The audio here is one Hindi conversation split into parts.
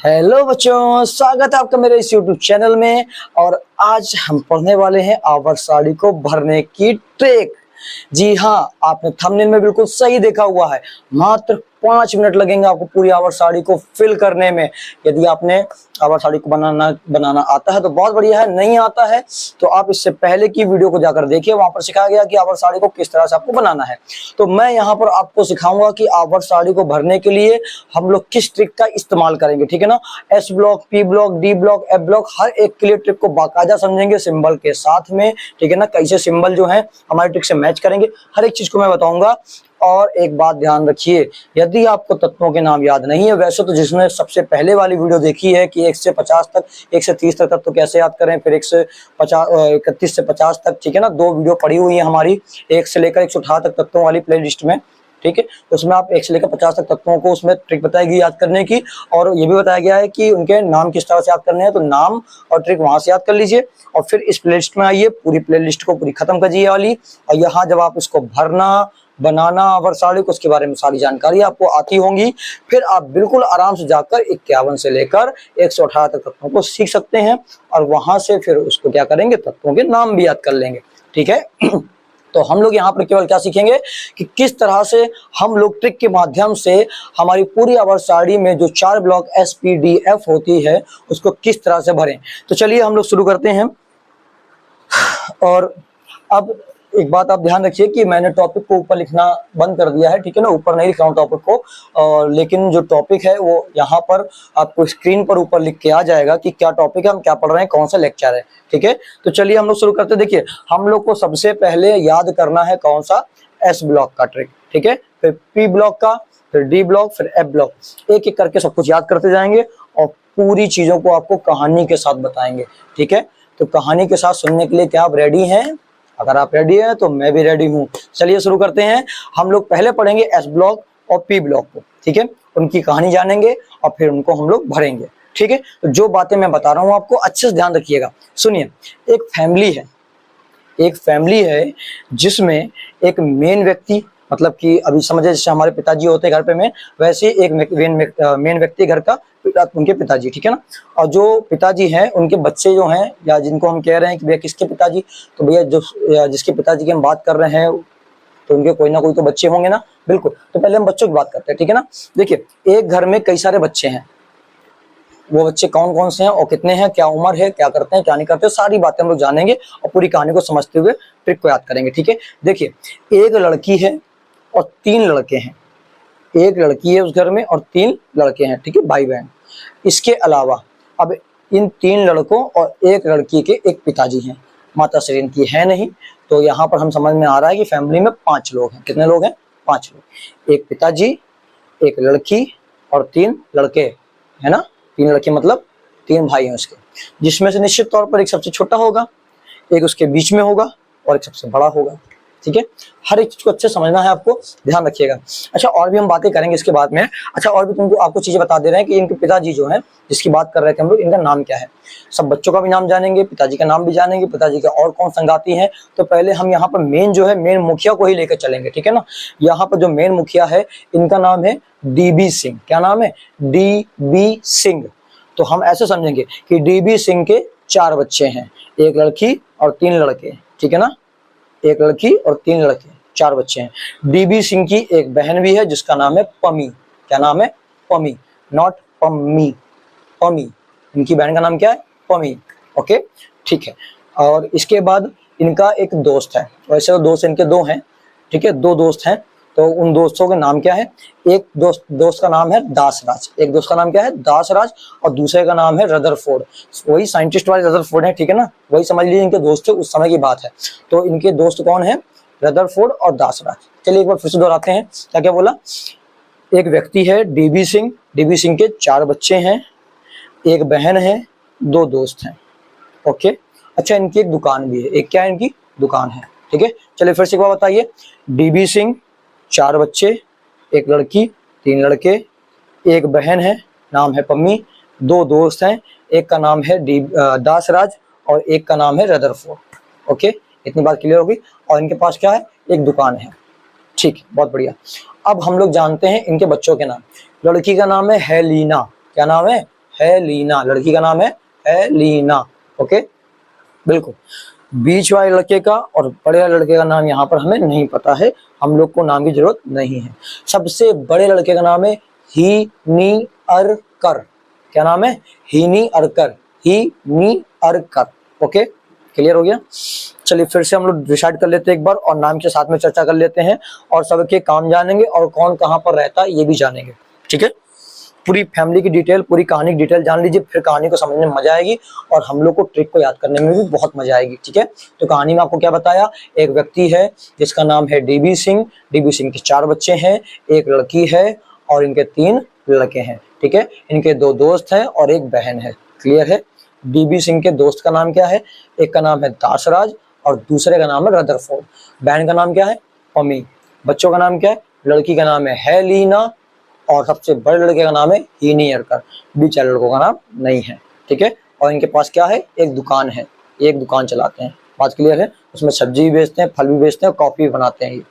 हेलो बच्चों, स्वागत है आपका मेरे इस YouTube चैनल में। और आज हम पढ़ने वाले हैं आवर साड़ी को भरने की ट्रिक। जी हाँ, आपने थंबनेल में बिल्कुल सही देखा हुआ है। मात्र 5 मिनट लगेंगे आपको पूरी आवर साड़ी को फिल करने में। यदि आपने आवर साड़ी को बनाना आता है तो बहुत बढ़िया है, नहीं आता है तो आप इससे पहले की वीडियो को जाकर देखिए, वहां पर सिखाया गया कि आवर साड़ी को किस तरह से आपको बनाना है। तो मैं यहाँ पर आपको सिखाऊंगा कि आवर साड़ी को भरने के लिए हम लोग किस ट्रिक का इस्तेमाल करेंगे, ठीक है ना। S block, p block, d block, f block, हर एक के लिए ट्रिक को बाकायदा समझेंगे सिंबल के साथ में, ठीक है ना। कैसे सिंबल जो है हमारी ट्रिक से मैच करेंगे, हर एक चीज को मैं बताऊंगा। और एक बात ध्यान रखिए, यदि आपको तत्वों के नाम याद नहीं है, वैसे तो जिसने सबसे पहले वाली वीडियो देखी है कि 1 से 50 तक, 1 से 30 तक तत्व कैसे याद करें, फिर 1 से 31 से 50 तक, ठीक है ना, 2 वीडियो पड़ी हुई है हमारी 1 से लेकर 118 तक तत्वों वाली प्लेलिस्ट में, ठीक है। उसमें आप 1 से लेकर 50 तक तत्वों को उसमें ट्रिक बताई गई याद करने की, और ये भी बताया गया है कि उनके नाम किस तरह से याद करने हैं। तो नाम और ट्रिक वहां से याद कर लीजिए और फिर इस प्लेलिस्ट में आइए, पूरी प्लेलिस्ट को पूरी खत्म कीजिए वाली। और यहाँ जब आप इसको भरना बनाना आवर साड़ी को, उसके बारे में सारी जानकारी आपको आती होंगी, फिर आप बिल्कुल आराम से जाकर 51 से लेकर 118 तक तत्वों को सीख सकते हैं। और वहां से फिर उसको क्या करेंगे, तत्वों के नाम भी याद कर लेंगे, ठीक है। तो हम लोग यहाँ पर केवल क्या सीखेंगे कि किस तरह से हम लोग ट्रिक के माध्यम से हमारी पूरी आवर साड़ी में जो 4 ब्लॉक SPDF होती है उसको किस तरह से भरें। तो चलिए हम लोग शुरू करते हैं। और अब एक बात आप ध्यान रखिए कि मैंने टॉपिक को ऊपर लिखना बंद कर दिया है, ठीक है ना, ऊपर नहीं लिख रहा हूँ टॉपिक को, और लेकिन जो टॉपिक है वो यहाँ पर आपको स्क्रीन पर ऊपर लिख के आ जाएगा कि क्या टॉपिक है, हम क्या पढ़ रहे हैं, कौन सा लेक्चर है, ठीक है। तो चलिए हम लोग शुरू करते हैं। देखिए, हम लोग को सबसे पहले याद करना है कौन सा, एस ब्लॉक का ट्रिक, ठीक है, फिर पी ब्लॉक का, फिर डी ब्लॉक, फिर एफ ब्लॉक। एक एक करके सब कुछ याद करते जाएंगे और पूरी चीजों को आपको कहानी के साथ बताएंगे, ठीक है। तो कहानी के साथ सुनने के लिए क्या आप रेडी हैं? अगर आप रेडी हैं तो मैं भी रेडी हूं। चलिए शुरू करते हैं। हम लोग पहले पढ़ेंगे एस ब्लॉक और पी ब्लॉक को, ठीक है, उनकी कहानी जानेंगे और फिर उनको हम लोग भरेंगे, ठीक है। तो जो बातें मैं बता रहा हूं आपको अच्छे से ध्यान रखिएगा। सुनिए, एक फैमिली है जिसमें एक मेन व्यक्ति, मतलब कि अभी समझे जैसे हमारे पिताजी होते घर पे में, वैसे एक मेन व्यक्ति घर का, उनके पिताजी, ठीक है ना। और जो पिताजी हैं उनके बच्चे जो हैं, या जिनको हम कह रहे हैं कि भैया किसके पिताजी, तो भैया जो जिसके पिताजी की हम बात कर रहे हैं तो उनके कोई ना कोई तो बच्चे होंगे ना, बिल्कुल। तो पहले हम बच्चों की बात करते हैं, ठीक है ना। देखिए, एक घर में कई सारे बच्चे हैं, वो बच्चे कौन कौन से हैं और कितने हैं, क्या उम्र है, क्या करते हैं क्या नहीं करते, सारी बातें हम लोग जानेंगे और पूरी कहानी को समझते हुए ट्रिक को याद करेंगे, ठीक है। देखिए, एक लड़की है और 3 लड़के हैं। एक लड़की है उस घर में और 3 लड़के हैं, ठीक है, भाई बहन। इसके अलावा अब इन 3 लड़कों और एक लड़की के एक पिताजी हैं, माता श्री इनकी है नहीं। तो यहाँ पर हम समझ में आ रहा है कि फैमिली में 5 लोग हैं। कितने लोग हैं? 5 लोग। एक पिताजी, एक लड़की और 3 लड़के, है ना। 3 लड़के मतलब 3 भाई हैं उसके, जिसमें से निश्चित तौर पर एक सबसे छोटा होगा, एक उसके बीच में होगा और एक सबसे बड़ा होगा, ठीक है। हर एक चीज को अच्छे समझना है आपको, ध्यान रखिएगा। अच्छा, और भी हम बातें करेंगे इसके बाद में। अच्छा, और भी तुमको आपको चीजें बता दे रहे हैं कि इनके पिताजी जो हैं, जिसकी बात कर रहे थे हम लोग, इनका नाम क्या है। सब बच्चों का भी नाम जानेंगे, पिताजी का नाम भी जानेंगे, पिताजी के और कौन संगाती हैं। तो पहले हम यहाँ पर मेन जो है, मेन मुखिया को ही लेकर चलेंगे, ठीक है ना। यहाँ पर जो मेन मुखिया है, इनका नाम है DB सिंह। क्या नाम है? DB सिंह। तो हम ऐसे समझेंगे कि DB सिंह के 4 बच्चे हैं, एक लड़की और 3 लड़के, ठीक है ना। एक लड़की और 3 लड़के, 4 बच्चे हैं। DB सिंह की एक बहन भी है जिसका नाम है पमी। क्या नाम है? पमी, नॉट पम्मी, पमी। इनकी बहन का नाम क्या है? पमी, ओके, ठीक है। और इसके बाद इनका एक दोस्त है, वैसे तो दोस्त इनके 2 हैं, ठीक है, 2 दोस्त हैं। तो उन दोस्तों के नाम क्या है? एक दोस्त का नाम है दासराज। एक दोस्त का नाम क्या है? दासराज। और दूसरे का नाम है रदरफोर्ड। वही साइंटिस्ट वाले रदरफोर्ड है, ठीक है ना, वही समझ लीजिए इनके दोस्त थे, उस समय की बात है। तो इनके दोस्त कौन है? रदरफोर्ड और दासराज। चलिए एक बार फिर से दोहराते हैं, क्या क्या बोला। एक व्यक्ति है DB सिंह, DB सिंह के 4 बच्चे हैं, एक बहन है, 2 दोस्त हैं, ओके। अच्छा, इनकी एक दुकान भी है। एक क्या है? इनकी दुकान है, ठीक है। चलिए फिर से एक बार बताइए। DB सिंह, 4 बच्चे, एक लड़की, 3 लड़के, एक बहन है, नाम है पम्मी, 2 दोस्त हैं, एक का नाम है दासराज और एक का नाम है रदरफोर्ड, ओके। इतनी बात क्लियर होगी। और इनके पास क्या है? एक दुकान है, ठीक है, बहुत बढ़िया। अब हम लोग जानते हैं इनके बच्चों के नाम। लड़की का नाम है हेलीना। क्या नाम है? है लीना, लड़की का नाम है लीना। ओके, बिल्कुल। बीच वाले लड़के का और बड़े वाले लड़के का नाम यहाँ पर हमें नहीं पता है, हम लोग को नाम की जरूरत नहीं है। सबसे बड़े लड़के का नाम है ही नी अर कर। क्या नाम है? ही नी अर कर, ही नी अर कर। ओके, क्लियर हो गया। चलिए फिर से हम लोग डिसाइड कर लेते हैं एक बार और नाम के साथ में चर्चा कर लेते हैं और सबके काम जानेंगे और कौन कहाँ पर रहता है ये भी जानेंगे। ठीक है, पूरी फैमिली की डिटेल, पूरी कहानी की डिटेल जान लीजिए, फिर कहानी को समझने में मजा आएगी और हम लोग को ट्रिक को याद करने में भी बहुत मजा आएगी। ठीक है, तो कहानी में आपको क्या बताया, एक व्यक्ति है जिसका नाम है डीबी सिंह। डीबी सिंह के 4 बच्चे हैं, एक लड़की है और इनके 3 लड़के हैं। ठीक है, इनके 2 दोस्त हैं और एक बहन है। क्लियर है। डीबी सिंह के दोस्त का नाम क्या है? एक का नाम है दासराज और दूसरे का नाम है रदरफोर्ड। बहन का नाम क्या है? पमी। बच्चों का नाम क्या है? लड़की का नाम है लीना और सबसे बड़े लड़के का नाम है हीनी अरकर। बीच वाले लड़कों का नाम नहीं है। ठीक है, और इनके पास क्या है? एक दुकान है, एक दुकान चलाते हैं। बात क्लियर है। उसमें सब्जी भी बेचते हैं, फल भी बेचते हैं और कॉफी भी बनाते हैं ये।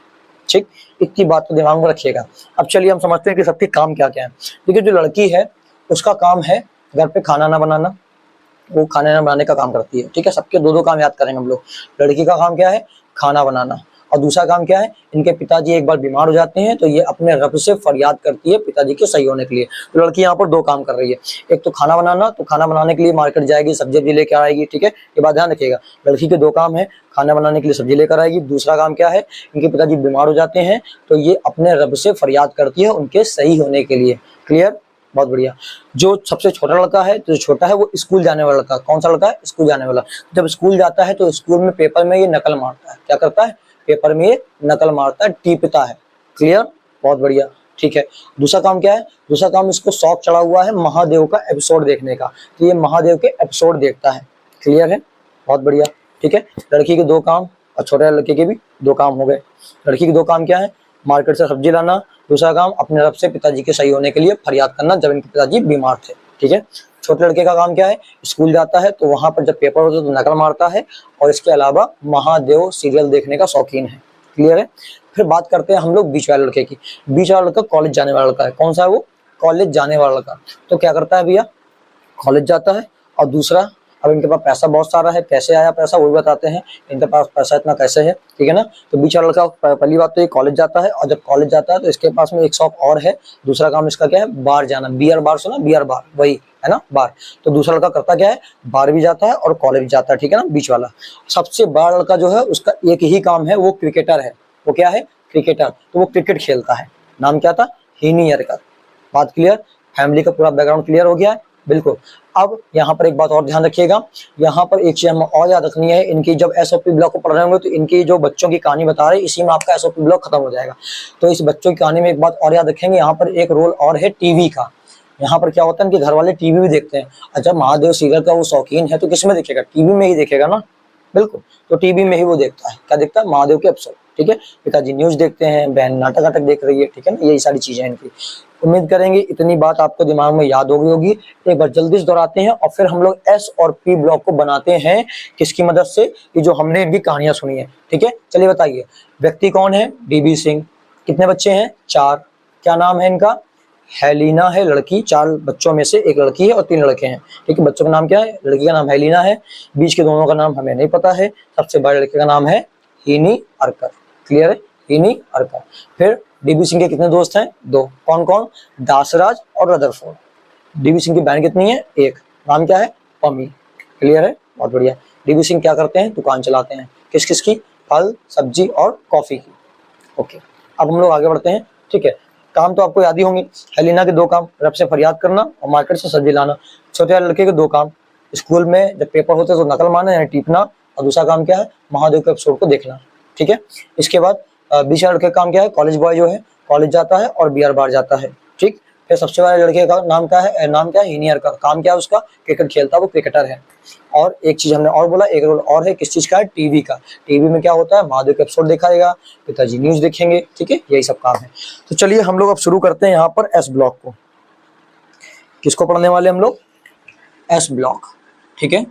ठीक, इतनी बात तो दिमाग में रखिएगा। अब चलिए हम समझते हैं कि सबके काम क्या क्या है। देखिए, जो लड़की है उसका काम है घर पे खाना ना बनाना, वो खाना बनाने का काम करती है। ठीक है, सबके 2-2 काम याद करेंगे हम लोग। लड़की का काम क्या है? खाना बनाना। और दूसरा काम क्या है? इनके पिताजी एक बार बीमार हो जाते हैं तो ये अपने रब से फरियाद करती है पिताजी के सही होने के लिए। तो लड़की यहाँ पर 2 काम कर रही है। एक तो खाना बनाना, तो खाना बनाने के लिए मार्केट जाएगी, सब्जी भी लेकर आएगी। ठीक है, ये बात ध्यान रखिएगा। लड़की के 2 काम है, खाना बनाने के लिए सब्जी लेकर आएगी। दूसरा काम क्या है? इनके पिताजी बीमार हो जाते हैं तो ये अपने रब से फरियाद करती है उनके सही होने के लिए। क्लियर, बहुत बढ़िया। जो सबसे छोटा लड़का है, जो छोटा है वो स्कूल जाने वाला लड़का। कौन सा लड़का है? स्कूल जाने वाला। जब स्कूल जाता है तो स्कूल में पेपर में ये नकल मारता है। क्या करता है? पेपर में ये नकल मारता है, टीपता है। क्लियर, बहुत बढ़िया। ठीक है, दूसरा काम क्या है? दूसरा काम, इसको शौक चढ़ा हुआ है महादेव का एपिसोड देखने का, तो ये महादेव के एपिसोड देखता है। क्लियर है, बहुत बढ़िया। ठीक है, लड़की के 2 काम और छोटे लड़के के भी 2 काम हो गए। लड़की के 2 काम क्या है? मार्केट से सब्जी लाना। दूसरा काम, अपने रब से पिताजी के सही होने के लिए फरियाद करना जब इनके पिताजी बीमार थे। ठीक है, छोटे लड़के का काम क्या है? स्कूल जाता है तो वहां पर जब पेपर होता है तो नकल मारता है और इसके अलावा महादेव सीरियल देखने का शौकीन है। क्लियर है। फिर बात करते हैं हम लोग बीच वाले लड़के की। बीच वाला लड़का कॉलेज जाने वाला लड़का है। कौन सा है वो? कॉलेज जाने वाला लड़का। तो क्या करता है भैया? कॉलेज जाता है। और दूसरा, अब इनके पास पैसा बहुत सारा है। कैसे आया पैसा वो भी बताते हैं, इनके पास पैसा इतना कैसे है। ठीक है ना। तो बीच वाला लड़का पहली बात तो ये कॉलेज जाता है और जब कॉलेज जाता है तो इसके पास में एक शॉप और है। दूसरा काम इसका क्या है? बार जाना। बियर बार सुना? बियर बार, वही है ना, बार। तो दूसरा लड़का करता क्या है? बार भी जाता है और कॉलेज भी जाता है। ठीक है ना, बीच वाला। सबसे बड़ा लड़का जो है उसका एक ही काम है, वो क्रिकेटर है। वो क्या है? क्रिकेटर। तो वो क्रिकेट खेलता है। नाम क्या था? हीनी अरकर। बात क्लियर। फैमिली का पूरा बैकग्राउंड क्लियर हो गया है, बिल्कुल। अब यहाँ पर एक बात और ध्यान रखिएगा, यहाँ पर एक चीज हमें और याद रखनी है। इनकी जब एसओपी ब्लॉक को पढ़ रहे होंगे तो इनकी जो बच्चों की कहानी बता रहे हैं इसी में आपका एसओपी ब्लॉक खत्म हो जाएगा। तो इस बच्चों की कहानी में एक बात और याद रखेंगे, यहाँ पर एक रोल और है टीवी का। यहाँ पर क्या होता है, इनके घर वाले टीवी भी देखते हैं। अच्छा, महादेव सीरियल का वो शौकीन है तो किस में देखेगा? टीवी में ही देखेगा ना, बिल्कुल। तो टीवी में ही वो देखता है। क्या देखता है? महादेव के एपिसोड। ठीक है, पिताजी न्यूज देखते हैं, बहन नाटक नाटक देख रही है। ठीक है ना, यही सारी चीजें इनकी। उम्मीद करेंगे इतनी बात आपको दिमाग में याद हो गई होगी। एक बार जल्दी से दोहराते हैं और फिर हम लोग एस और पी ब्लॉक को बनाते हैं। किसकी मदद से? कि जो हमने इनकी कहानियां सुनी है। ठीक है, चलिए बताइए, व्यक्ति कौन है? डीबी सिंह। कितने बच्चे हैं? 4। क्या नाम है इनका? हेलिना है लड़की। 4 बच्चों में से एक लड़की है और 3 लड़के हैं। ठीक है, बच्चों का नाम क्या है? लड़की का नाम हेलिना है, बीच के दोनों का नाम हमें नहीं पता है, सबसे बड़े लड़के का नाम है हीनी अरकर। क्लियर है, हीनी अरकर। फिर डीबी सिंह के कितने दोस्त हैं? 2। कौन कौन? दासराज और रदरफोर्ड। डीबी सिंह की बहन कितनी है? 1। नाम क्या है? पमी। क्लियर है, बहुत बढ़िया। डीबी सिंह क्या करते हैं? दुकान चलाते हैं। किस किस की? फल, सब्जी और कॉफी की। ओके, अब हम लोग आगे बढ़ते हैं। ठीक है, काम तो आपको याद ही होंगे। हेलिना के 2 काम, रब से फरियाद करना और मार्केट से सब्जी लाना। छोटे वाले लड़के के 2 काम, स्कूल में जब पेपर होते हैं तो नकल मारना यानी टीपना, और दूसरा काम क्या है? महादेव के एपिसोड को देखना। ठीक है, इसके बाद बीच वाले लड़के का काम क्या है? कॉलेज बॉय जो है कॉलेज जाता है और बियर बार जाता है। ठीक, फिर सबसे वाले लड़के का नाम क्या है? नाम क्या है? हीनियर का। काम क्या है उसका? क्रिकेट खेलता है, वो क्रिकेटर है। और एक चीज हमने और बोला, एक रोल और है। किस चीज का है? टीवी का। टीवी में क्या होता है? महादेव का एपिसोड दिखाएगा, पिताजी न्यूज देखेंगे। ठीक है, यही सब काम है। तो चलिए हम लोग अब शुरू करते हैं यहाँ पर एस ब्लॉक को। किसको पढ़ने वाले हम लोग? S block. ठीक है,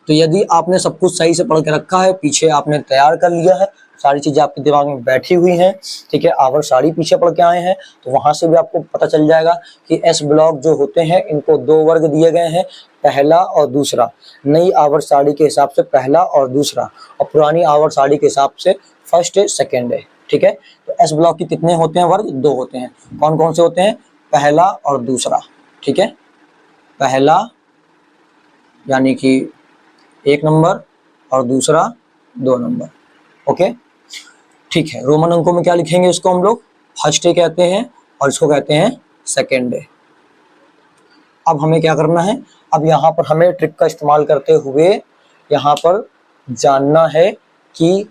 तो यदि आपने सब कुछ सही से पढ़ के रखा है, पीछे आपने तैयार कर लिया है, सारी चीजें आपके दिमाग में बैठी हुई हैं, ठीक है। आवर्त साड़ी पीछे पढ़ के आए हैं तो वहां से भी आपको पता चल जाएगा कि एस ब्लॉक जो होते हैं इनको 2 वर्ग दिए गए हैं, पहला और दूसरा। नई आवर्त साड़ी के हिसाब से पहला और दूसरा, और पुरानी आवर्त साड़ी के हिसाब से फर्स्ट है, सेकेंड है, ठीक है। तो एस ब्लॉक के कितने होते हैं वर्ग? 2 होते हैं। कौन कौन से होते हैं? पहला और दूसरा, ठीक है। पहला यानी कि 1 नंबर और दूसरा 2 नंबर, ओके, ठीक है। रोमन अंकों में क्या लिखेंगे? इसको हम लोग फर्स्ट डे कहते हैं और इसको कहते हैं सेकेंड डे। अब हमें क्या करना है? अब यहाँ पर हमें ट्रिक का इस्तेमाल करते हुए यहाँ पर जानना है कि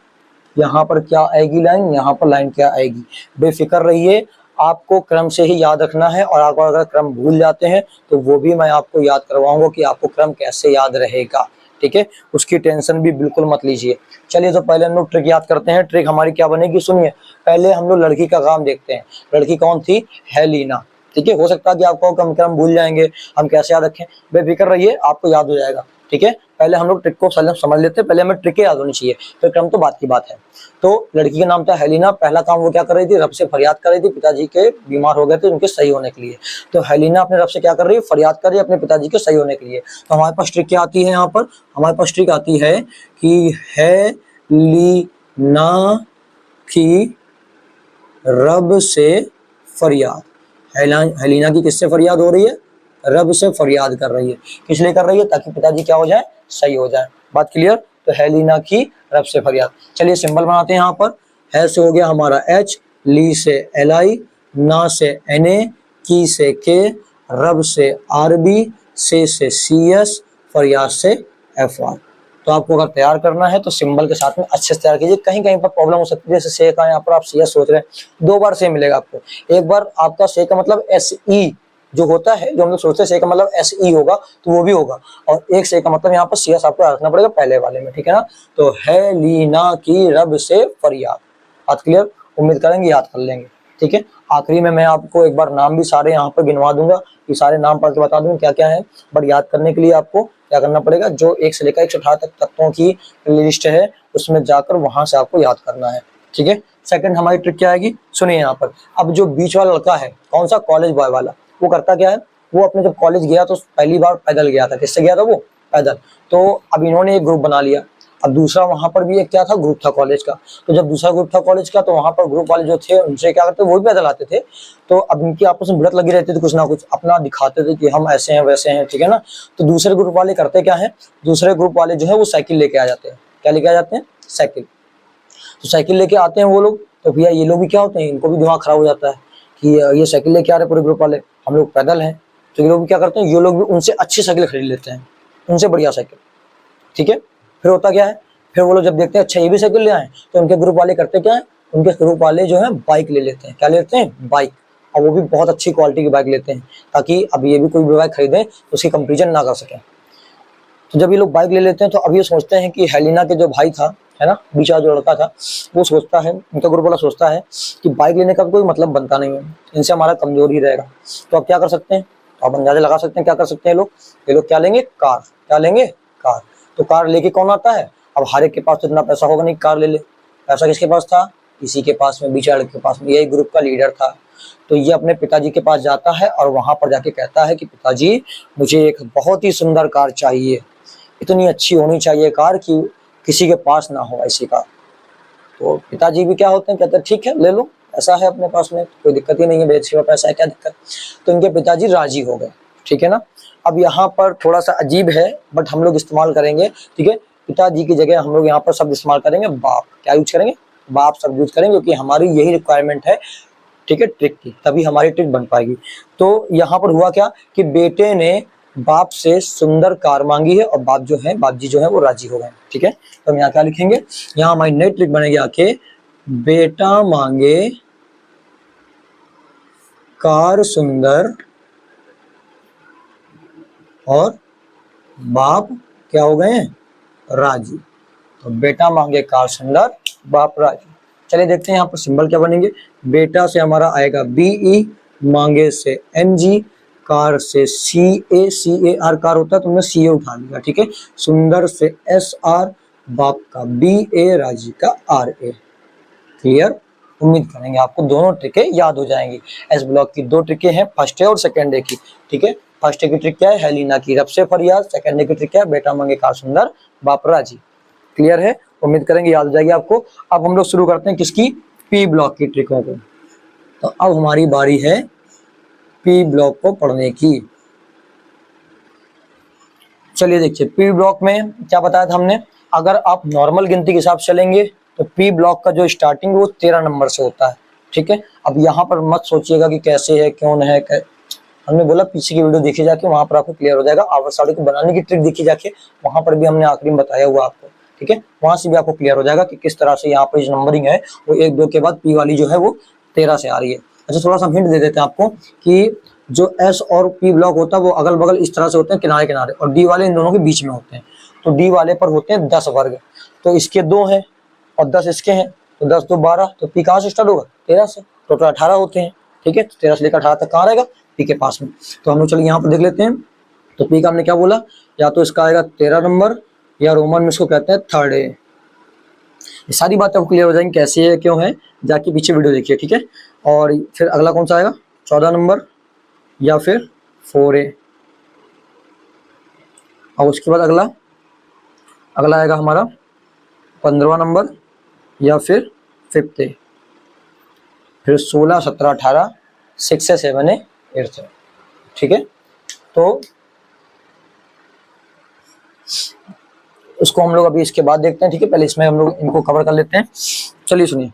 यहाँ पर क्या आएगी लाइन, यहाँ पर लाइन क्या आएगी। बेफिक्र रहिए, आपको क्रम से ही याद रखना है, और आप अगर क्रम भूल जाते हैं तो वो भी मैं आपको याद करवाऊंगा कि आपको क्रम कैसे याद रहेगा, ठीक है। उसकी टेंशन भी बिल्कुल मत लीजिए। चलिए तो पहले हम लोग ट्रिक याद करते हैं। ट्रिक हमारी क्या बनेगी सुनिए। पहले हम लोग लड़की का काम देखते हैं। लड़की कौन थी? हेलिना, ठीक है। हो सकता है कि आपको क्रम भूल जाएंगे, हम कैसे याद रखें? बेफिक्र रहिए, आपको याद हो जाएगा, ठीक है। पहले हम लोग ट्रिक को समझ लेते हैं, पहले हमें ट्रिक याद होनी चाहिए, फिर क्रम तो बात की बात है। तो लड़की का नाम था हेलिना। पहला काम वो क्या कर रही थी? रब से फरियाद कर रही थी, पिताजी के बीमार हो गए थे उनके सही होने के लिए। तो हेलिना अपने रब से क्या कर रही है? फरियाद कर रही है अपने पिताजी के सही होने के लिए। तो हमारे पास ट्रिक क्या आती है? यहाँ पर हमारे पास ट्रिक आती है कि हेलिना की रब से फरियाद। हेलिना की किससे फरियाद हो रही है? रब से फरियाद कर रही है। किस लिए कर रही है? ताकि पिताजी क्या हो जाए? सही हो जाए। बात क्लियर? तो हेलिना की रब से फरियाद। चलिए सिंबल बनाते हैं। यहाँ पर है से हो गया हमारा एच, ली से LI, ना से NA, की से के, रब से RB, से CS, फरियाद से FR। तो आपको अगर तैयार करना है तो सिंबल के साथ में अच्छे से तैयार कीजिए। कहीं कहीं पर प्रॉब्लम हो सकती है, जैसे से का यहाँ पर आप CS सोच रहे हैं, 2 बार से मिलेगा आपको। एक बार आपका से का मतलब SE जो होता है, जो हम लोग सोचते हैं से का मतलब SE होगा, तो वो भी होगा, और एक से का मतलब यहाँ पर CS आपको रखना पड़ेगा पहले वाले में, ठीक है ना। तो हेलिना की रब से फरियाद। बात क्लियर? उम्मीद करेंगे याद कर लेंगे, ठीक है। आखिरी में मैं आपको एक बार नाम भी सारे यहाँ पर गिनवा दूंगा, कि सारे नाम पढ़ के बता दूंगा क्या क्या है। बट याद करने के लिए आपको क्या करना पड़ेगा? जो 1 से लेकर 118 तक तत्वों की लिस्ट है उसमें जाकर वहां से आपको याद करना है, ठीक है। सेकंड हमारी ट्रिक क्या आएगी सुनिए। यहाँ पर अब जो बीच वाला लड़का है, कौन सा? कॉलेज बॉय वाला, वो करता क्या है? वो अपने जब कॉलेज गया तो पहली बार पैदल गया था। किससे गया था वो? पैदल। तो अब इन्होंने एक ग्रुप बना लिया। अब दूसरा वहां पर भी एक क्या था? ग्रुप था कॉलेज का। तो जब दूसरा ग्रुप था कॉलेज का, तो वहां पर ग्रुप वाले जो थे उनसे क्या करते? वो भी पैदल आते थे। तो अब इनकी आपस में भिड़त लगी रहती थी, कुछ ना कुछ अपना दिखाते थे कि हम ऐसे हैं वैसे हैं, ठीक है ना। तो दूसरे ग्रुप वाले करते क्या है? दूसरे ग्रुप वाले जो है वो साइकिल लेके आ जाते हैं। क्या लेके आ जाते हैं? साइकिल। तो साइकिल लेके आते हैं वो लोग, तो भैया ये लोग भी क्या होते हैं? इनको भी दिमाग खराब हो जाता है कि ये साइकिल लेके आ रहे पूरे ग्रुप वाले, हम लोग पैदल हैं। तो ये लोग भी क्या करते हैं? ये लोग भी उनसे अच्छी साइकिल खरीद लेते हैं, उनसे बढ़िया साइकिल, ठीक है। फिर होता क्या है? फिर वो लोग जब देखते हैं अच्छा ये भी साइकिल ले आए, तो उनके ग्रुप वाले करते क्या है? उनके ग्रुप वाले जो है बाइक ले लेते हैं। क्या लेते हैं? बाइक। और वो भी बहुत अच्छी क्वालिटी की बाइक लेते हैं, ताकि अब ये भी कोई भी बाइक खरीदें तो उसकी कंपेरिजन ना कर सकें। तो जब ये लोग बाइक ले लेते हैं तो अब ये सोचते हैं कि हेलिना के जो भाई था, है ना, बीच वाला जो लड़का था, वो सोचता है, उनका ग्रुप वाला सोचता है कि बाइक लेने का कोई मतलब बनता नहीं है, इनसे हमारा कमजोर ही रहेगा। तो अब क्या कर सकते हैं? तो अब अंदाजा लगा सकते हैं क्या कर सकते हैं लोग। ये लोग क्या लेंगे? कार। क्या लेंगे? कार। तो कार लेके कौन आता है? अब हर एक के पास तो इतना पैसा होगा नहीं, कार ले ले। पैसा किसके पास था? इसी के पास में, बीच वाले के पास में। यही ग्रुप का लीडर था। तो ये अपने पिताजी के पास जाता है और वहां पर जाके कहता है कि पिताजी मुझे एक बहुत ही सुंदर कार चाहिए, इतनी अच्छी होनी चाहिए कार कि किसी के पास ना हो ऐसी कार। तो पिताजी भी क्या होते हैं? कहते हैं ठीक है ले लो, ऐसा है अपने पास में, कोई दिक्कत ही नहीं है, बेच के पैसा है, क्या दिक्कत। तो इनके पिताजी राजी हो गए, ठीक है ना। अब यहाँ पर थोड़ा सा अजीब है, बट हम लोग इस्तेमाल करेंगे, ठीक है। पिताजी की जगह हम लोग यहाँ पर शब्द इस्तेमाल करेंगे बाप। क्या यूज करेंगे? बाप शब्द यूज करेंगे, क्योंकि हमारी यही रिक्वायरमेंट है, ठीक है, ट्रिक की, तभी हमारी ट्रिक बन पाएगी। तो यहाँ पर हुआ क्या कि बेटे ने बाप से सुंदर कार मांगी है, और बाप जी जो है वो राजी हो गए, ठीक है। तो हम यहाँ क्या लिखेंगे? यहाँ हमारी नई ट्रिक बनेगी आके, बेटा मांगे कार सुंदर और बाप क्या हो गए? राजी। तो बेटा मांगे कार सुंदर, बाप राजी। चलिए देखते हैं यहाँ पर सिंबल क्या बनेंगे। बेटा से हमारा आएगा BE, मांगे से MG, कार से CAR कार होता है, तुमने CA उठा लिया, ठीक है। सुंदर से SR, बाप का BA, राजी का RA। क्लियर? उम्मीद करेंगे आपको दोनों ट्रिकें याद हो जाएंगी। एस ब्लॉक की 2 ट्रिकें हैं, फर्स्ट डे और सेकंड डे की, ठीक है। फर्स्ट डे की ट्रिक क्या है? हेलिना की रब से फरियाद। सेकंड डे की ट्रिक क्या है? बेटा मांगे कार सुंदर बापरा जी। क्लियर है? उम्मीद करेंगे याद हो जाएगी आपको। अब हम लोग शुरू करते हैं किसकी? पी ब्लॉक की ट्रिकों को। तो अब हमारी बारी है पी ब्लॉक को पढ़ने की। चलिए देखिए, पी ब्लॉक में क्या बताया था हमने, अगर आप नॉर्मल गिनती के हिसाब से चलेंगे तो पी ब्लॉक का जो स्टार्टिंग वो 13 नंबर से होता है, ठीक है। अब यहाँ पर मत सोचिएगा कि कैसे है क्यों है, हमने बोला पीछे की वीडियो देखी जाके, वहां पर आपको क्लियर हो जाएगा। आवर साड़ी को बनाने की ट्रिक देखी जाके, वहां पर भी हमने आखिरी में बताया हुआ आपको, ठीक है। वहां से भी आपको क्लियर हो जाएगा कि किस तरह से यहाँ पर जो नंबरिंग है वो 1 2 के बाद पी वाली जो है वो 13 से आ रही है। अच्छा, थोड़ा सा हिंट दे देते हैं आपको कि जो एस और पी ब्लॉक होता है वो अगल बगल इस तरह से होते हैं, किनारे किनारे, और डी वाले इन दोनों के बीच में होते हैं। तो डी वाले पर होते हैं 10 वर्ग, तो इसके 2 हैं और 10 इसके हैं, तो 10 2 12, तो पी कहाँ से स्टार्ट होगा? 13 से। टोटल 18 होते हैं, ठीक है। 13 से लेकर 18 तक कहाँ रहेगा? पी के पास में। तो हम लोग चलिए यहाँ पर देख लेते हैं। तो पी का हमने क्या बोला, या तो इसका आएगा 13 नंबर, या रोमन में इसको कहते हैं 3rd ए। ये सारी बातें आपको क्लियर हो जाएंगी कैसे है क्यों है, जाके पीछे वीडियो देखिए, ठीक है। और फिर अगला कौन सा आएगा? 14 नंबर या फिर 4A। और उसके बाद अगला आएगा हमारा 15वां नंबर या फिर 5th ए। फिर 16 17 18 6 है 7 है 8 है, ठीक है। तो उसको हम लोग अभी इसके बाद देखते हैं, ठीक है। पहले इसमें हम लोग इनको कवर कर लेते हैं। चलिए सुनिए,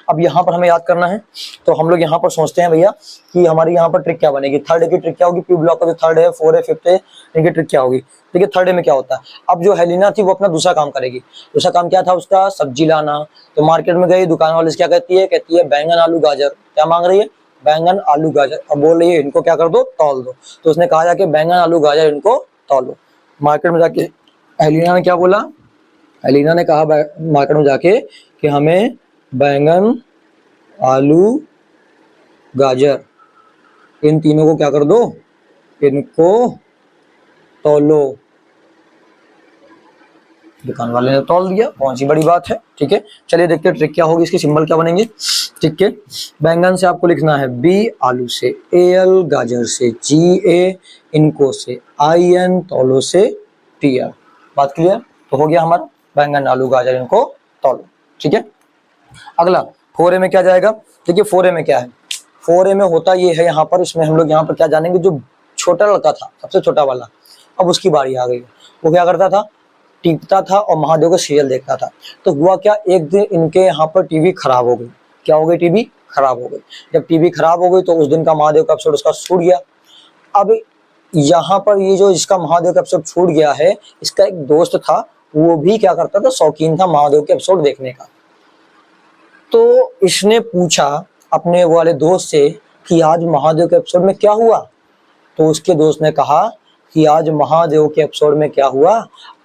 अब यहाँ पर हमें याद करना है, तो हम लोग यहाँ पर सोचते हैं भैया कि हमारी यहाँ पर ट्रिक क्या बनेगी। 3rd ए की ट्रिक क्या होगी? पी ब्लॉक का जो 3rd है, 4 है, 5th है, इनकी ट्रिक क्या होगी? देखिए 3rd ए में क्या होता है, अब जो हेलिना थी वो अपना दूसरा काम करेगी। दूसरा काम क्या था उसका? सब्जी लाना। तो मार्केट में गई, दुकान वाले से क्या कहती है बैंगन आलू गाजर। क्या मांग रही है? बैंगन आलू गाजर। अब बोल रही है इनको क्या कर दो? तौल दो। तो उसने कहा जाके बैंगन आलू गाजर इनको तौलो। मार्केट में जाके हेलिना ने क्या बोला? हेलिना ने कहा मार्केट में जाके कि हमें बैंगन आलू गाजर इन तीनों को क्या कर दो? इनको तौलो। दुकान वाले ने तौल दिया, कौन सी बड़ी बात है, ठीक है। चलिए देखते हैं ट्रिक क्या होगी, इसकी सिंबल क्या बनेंगे, ठीक है। बैंगन से आपको लिखना है बी, आलू से AL, गाजर से GA, इनको से IN, तौलो से TR। बात क्लियर? तो हो गया हमारा बैंगन आलू गाजर इनको तौलो, ठीक है। अगला 4A में क्या जाएगा? देखिए 4A में क्या है, 4A में होता ये है, यहाँ पर इसमें हम लोग यहाँ पर क्या जानेंगे, जो छोटा लड़का था सबसे छोटा वाला, अब उसकी बारी आ गई। वो क्या करता था? टीपता था और महादेव का सीरियल देखता था। तो हुआ क्या, एक दिन इनके यहाँ पर टीवी खराब हो गई। क्या हो गई? टीवी खराब हो गई। जब टीवी खराब हो गई तो उस दिन का महादेव का एपिसोड उसका छूट गया। अब यहाँ पर ये जो इसका महादेव का एपिसोड छूट गया है, इसका एक दोस्त था, वो भी क्या करता था? शौकीन था महादेव के एपिसोड देखने का। तो इसने पूछा अपने वाले दोस्त से कि आज महादेव के एपिसोड में क्या हुआ? तो उसके दोस्त ने कहा कि आज महादेव के एपिसोड में क्या हुआ?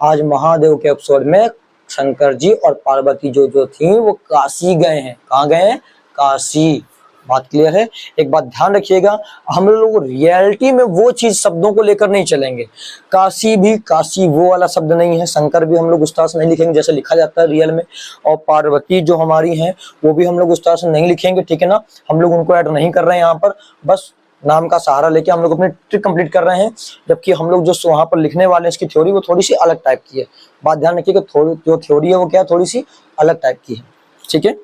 आज महादेव के एपिसोड में शंकर जी और पार्वती जो थी वो काशी गए हैं। कहाँ गए हैं? काशी। बात क्लियर है? एक बात ध्यान रखिएगा, हम लोग रियलिटी में वो चीज शब्दों को लेकर नहीं चलेंगे। काशी भी काशी वो वाला शब्द नहीं है, शंकर भी हम लोग उस तरह से नहीं लिखेंगे जैसे लिखा जाता है रियल में, और पार्वती जो हमारी हैं वो भी हम लोग उस तरह से नहीं लिखेंगे, ठीक है ना। हम लोग उनको ऐड नहीं कर रहे हैं यहाँ पर, बस नाम का सहारा लेके हम लोग अपनी ट्रिक कंप्लीट कर रहे हैं। जबकि हम लोग जो वहां पर लिखने वाले हैं इसकी थ्योरी वो थोड़ी सी अलग टाइप की है। बात ध्यान रखिएगा, जो थ्योरी है वो क्या है? थोड़ी सी अलग टाइप की है, ठीक है।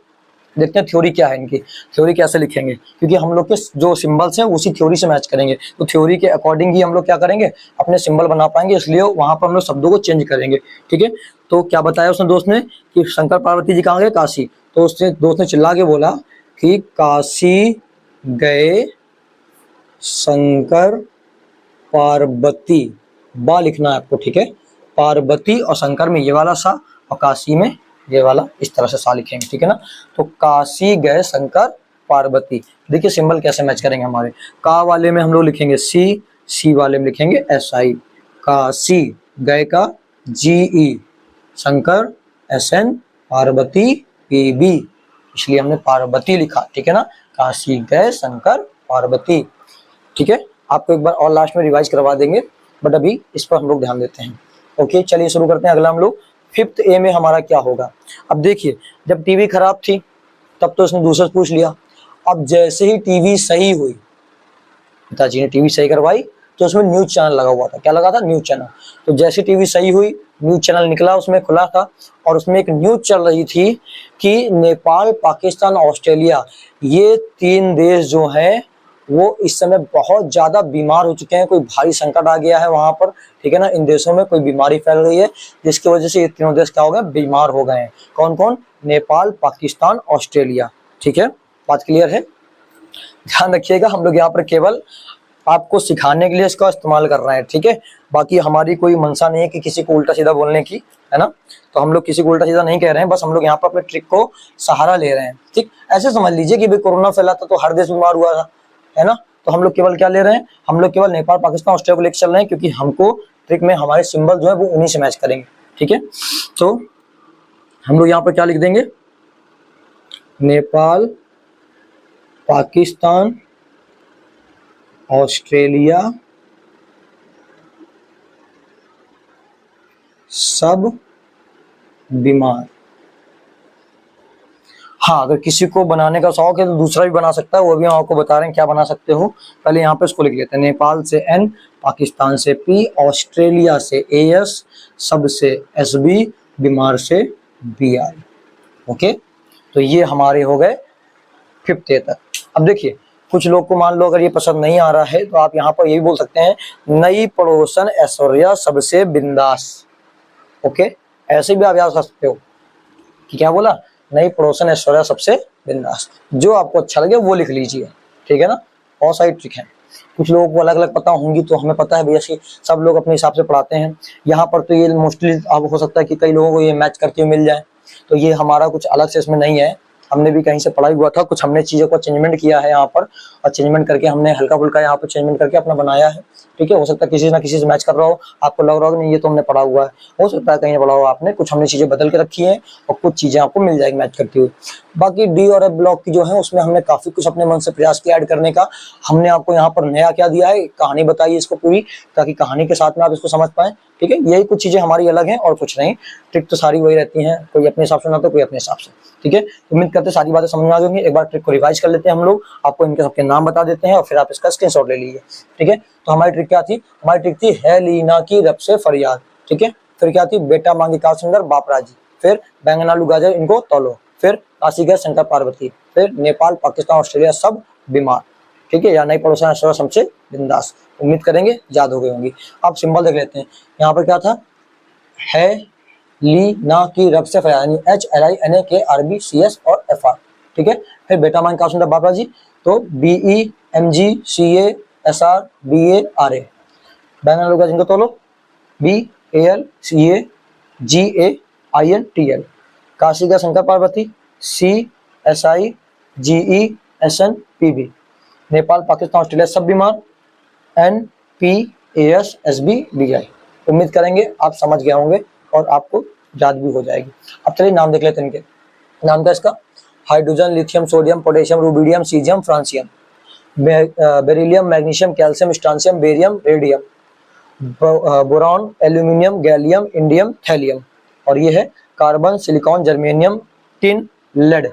देखते हैं थ्योरी क्या है इनकी, थ्योरी कैसे लिखेंगे, क्योंकि हम लोग के जो सिंबल्स हैं उसी थ्योरी से मैच करेंगे। तो थ्योरी के अकॉर्डिंग ही हम लोग क्या करेंगे? अपने सिंबल बना पाएंगे, इसलिए वहां पर हम लोग शब्दों को चेंज करेंगे, ठीक है। तो क्या बताया उसने दोस्त ने कि शंकर पार्वती जी कहाँ गए? काशी। तो उसने दोस्त ने चिल्ला के बोला कि काशी गए शंकर पार्वती। बा लिखना है आपको, ठीक है। पार्वती और शंकर में ये वाला सा, और काशी में ये वाला, इस तरह से सा लिखेंगे, ठीक है ना। तो काशी गए शंकर पार्वती। देखिए सिंबल कैसे मैच करेंगे हमारे। का वाले में हम लोग लिखेंगे सी, सी वाले में लिखेंगे SI। काशी गए का GE, Shankar SN, Parvati PB, इसलिए हमने पार्वती लिखा, ठीक है ना। काशी गए शंकर पार्वती, ठीक है। आपको एक बार और लास्ट में रिवाइज करवा देंगे, बट अभी इस पर हम लोग ध्यान देते हैं। ओके, चलिए शुरू करते हैं। अगला हम लोग 5th A में हमारा क्या होगा। अब देखिए, जब टीवी खराब थी तब तो उसने दूसरे से पूछ लिया। अब जैसे ही टीवी सही हुई, पिताजी ने टीवी सही करवाई, तो उसमें न्यूज चैनल लगा हुआ था। क्या लगा था? News channel. तो जैसे टीवी सही हुई, न्यूज चैनल निकला, उसमें खुला था, और उसमें एक न्यूज चल रही थी कि नेपाल, पाकिस्तान, ऑस्ट्रेलिया, ये 3 देश जो हैं वो इस समय बहुत ज्यादा बीमार हो चुके हैं। कोई भारी संकट आ गया है वहां पर, ठीक है ना। इन देशों में कोई बीमारी फैल गई है, जिसकी वजह से ये तीनों देश क्या हो गए? बीमार हो गए हैं। कौन कौन? नेपाल, पाकिस्तान, ऑस्ट्रेलिया। ठीक है, बात क्लियर है? ध्यान रखिएगा, हम लोग यहाँ पर केवल आपको सिखाने के लिए इसका इस्तेमाल कर रहे हैं, ठीक है। बाकी हमारी कोई मंशा नहीं है कि किसी को उल्टा सीधा बोलने की, है ना। तो हम लोग किसी को उल्टा सीधा नहीं कह रहे हैं, बस हम लोग यहाँ पर अपने ट्रिक को सहारा ले रहे हैं, ठीक। ऐसे समझ लीजिए कि भाई कोरोना फैला था तो हर देश बीमार हुआ था, है ना। तो हम लोग केवल क्या ले रहे हैं? हम लोग केवल नेपाल, पाकिस्तान, ऑस्ट्रेलिया को लेकर चल रहे हैं, क्योंकि हमको ट्रिक में हमारे सिंबल जो है वो उन्हीं से मैच करेंगे, ठीक है। तो हम लोग यहाँ पर क्या लिख देंगे? नेपाल, पाकिस्तान, ऑस्ट्रेलिया सब बीमार। हाँ, अगर किसी को बनाने का शौक है तो दूसरा भी बना सकता है, वो भी हम आपको बता रहे हैं क्या बना सकते हो। पहले यहाँ पे इसको लिख लेते हैं, नेपाल से N, पाकिस्तान से P, ऑस्ट्रेलिया से AS, सब से SB, बीमार से BI। ओके, तो ये हमारे हो गए 5th A तक। अब देखिए, कुछ लोग को मान लो अगर ये पसंद नहीं आ रहा है तो आप यहाँ पर ये भी बोल सकते हैं, नई पड़ोसन ऐश्वर्या सबसे बिंदास। ओके, ऐसे भी आप याद कर सकते हो कि क्या बोला? नई पड़ोसन ऐश्वर्या सबसे बिंदास। जो आपको अच्छा लगे वो लिख लीजिए, ठीक है ना। बहुत सारी ट्रिक है, कुछ लोगों को अलग अलग पता होंगी, तो हमें पता है भैया कि सब लोग अपने हिसाब से पढ़ाते हैं। यहाँ पर तो ये मोस्टली अब हो सकता है कि कई लोगों को ये मैच करके मिल जाए, तो ये हमारा कुछ अलग से इसमें नहीं है। हमने भी कहीं से पढ़ाई हुआ था, कुछ हमने चीज़ों को चेंजमेंट किया है यहाँ पर, और चेंजमेंट करके हमने हल्का फुल्का यहाँ पर चेंजमेंट करके अपना बनाया है, ठीक है। हो सकता है किसी ना किसी से मैच कर रहा हो, आपको लग रहा हो नहीं ये तो हमने पढ़ा हुआ है, हो सकता है कहीं पढ़ा हो आपने, कुछ हमने चीज़ें बदल के रखी हैं और कुछ चीज़ें आपको मिल जाएगी मैच करती हुई। बाकी D और F ब्लॉक की जो है उसमें हमने काफ़ी कुछ अपने मन से प्रयास किया ऐड करने का। हमने आपको यहाँ पर नया क्या दिया है, कहानी बताई है इसको पूरी, ताकि कहानी के साथ में आप इसको समझ पाएं, ठीक है। यही कुछ चीज़ें हमारी अलग हैं और कुछ नहीं, ट्रिक तो सारी वही रहती हैं, कोई अपने हिसाब से ना तो कोई अपने हिसाब से, ठीक है। उम्मीद करते सारी बातें समझ में आ जाएंगी। एक बार ट्रिक को रिवाइज कर लेते हैं हम लोग, आपको इनके सबके नाम बता देते हैं और फिर आप इसका स्क्रीनशॉट ले लीजिए, ठीक है। तो हमारी ट्रिक क्या थी? हमारी ट्रिक थी है लीना की रब से फरियाद, ठीक है। फिर क्या थी? बेटा मांगी का सुंदर बाप राजी। फिर बैंगन आलू गाजर इनको तौलो। फिर काशी गए शंकर पार्वती। फिर नेपाल, पाकिस्तान, ऑस्ट्रेलिया सब बीमार, ठीक है। या नई पड़ोसन ऐश्वर्या सबसे बिंदास। उम्मीद करेंगे याद हो गई होंगी। अब सिंबल देख लेते हैं, यहाँ पर क्या था? है ली ना की रब से फरियाद, यानी HLINAKRBCS और FR, ठीक है। फिर बेटा मांगी का सुंदर बाप राजी, तो BEMGCASRBARA। बैंगन आलू गाजर इनको तौलो, BALCAGAINTL। काशी का शंकर पार्वती, CSIGESNPB। नेपाल, पाकिस्तान, ऑस्ट्रेलिया सब बीमार, NPASSBBI। उम्मीद करेंगे आप समझ गए होंगे और आपको याद भी हो जाएगी। अब चलिए नाम देख लेते हैं इनके। नाम क्या इसका? Hydrogen, lithium, sodium, potassium, rubidium, caesium, francium, beryllium, magnesium, calcium, strontium, barium, radium, boron, aluminium, gallium, indium, thallium. और ये है carbon, silicon, germanium, tin, lead.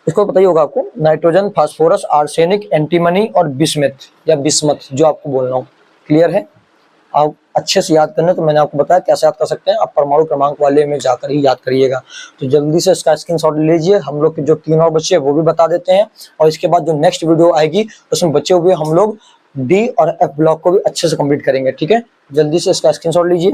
इसको पता ही होगा आपको, नाइट्रोजन, फास्फोरस, आर्सेनिक, एंटीमनी और बिस्मथ या बिस्मथ, जो आपको बोलना हो। क्लियर है? आप अच्छे से याद करना, तो मैंने आपको बताया कैसे याद कर सकते हैं। आप परमाणु क्रमांक वाले में जाकर ही याद करिएगा। तो जल्दी से इसका स्क्रीनशॉट ले लीजिए। हम लोग के जो 3 और बच्चे वो भी बता देते हैं, और इसके बाद जो नेक्स्ट वीडियो आएगी उसमें बच्चे हुए हम लोग D और F ब्लॉक को भी अच्छे से कंप्लीट करेंगे, ठीक है। जल्दी से इसका स्क्रीनशॉट लीजिए।